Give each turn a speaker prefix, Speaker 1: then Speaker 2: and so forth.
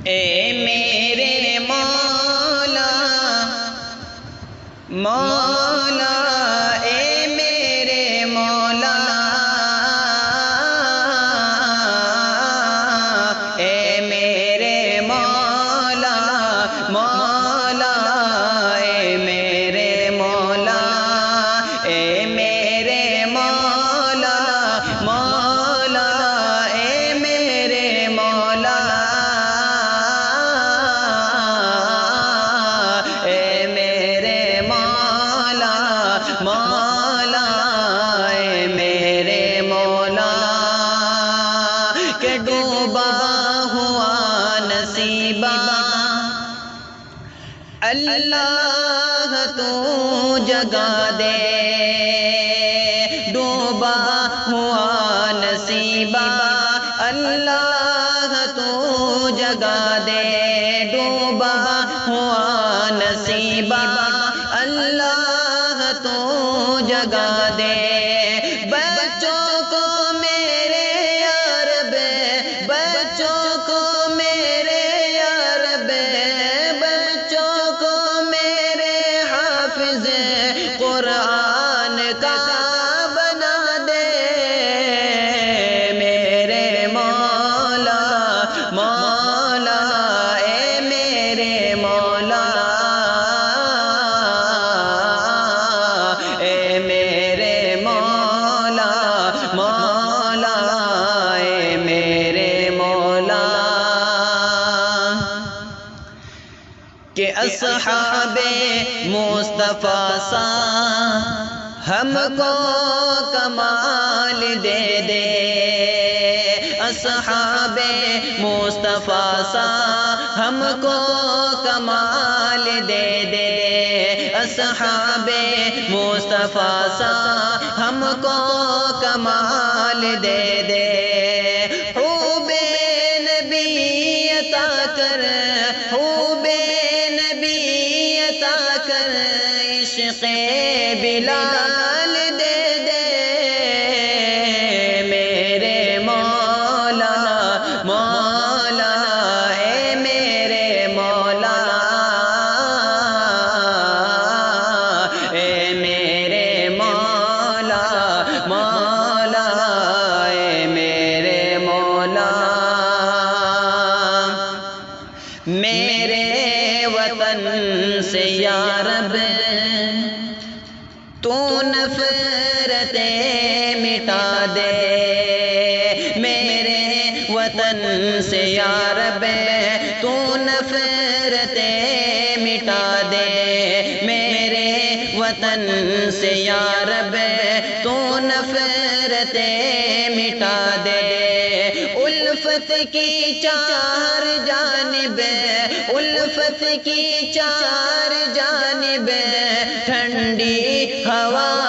Speaker 1: اے میرے مولا مولا اے میرے مولا اے میرے مولا مولا اے میرے مولا اے میرے مولا مولا اے میرے مولا اے میرے مولا مولا اے میرے مولا کہ ڈوبا ہوا نصیبہ اللہ تو جگا دے ڈوبا ہوا نصیبہ اللہ تو جگا دے ڈوبا ہوا نصیبہ اللہ تو جگا دے بچوں کو میرے عرب بچوں کو میرے عرب بچوں کو میرے حافظ قرآن کا بنا دے میرے مولا مولا اے میرے مولا اے میرے مولا مولا اے میرے مولا کہ اصحاب مصطفیٰ سا ہم کو کمال دے دے اصحاب مصطفیٰ سا ہم کو کمال دے دے اصحاب مصطفیٰ سا ہم کو کمال دے دے حب نبی عطا کر حب نبی عطا کر عشق بلال دے دے میرے مولا مولا اے میرے مولا اے میرے مولا مولا اے میرے مولا میرے وطن سے یا رب تو نفرتیں مٹا دے میرے وطن سے یا رب تو نفرتیں مٹا دے میرے وطن سے یا رب تو نفرتیں مٹا دے الفت کی چار جانب الفت کی چار جانب ٹھنڈی ہوا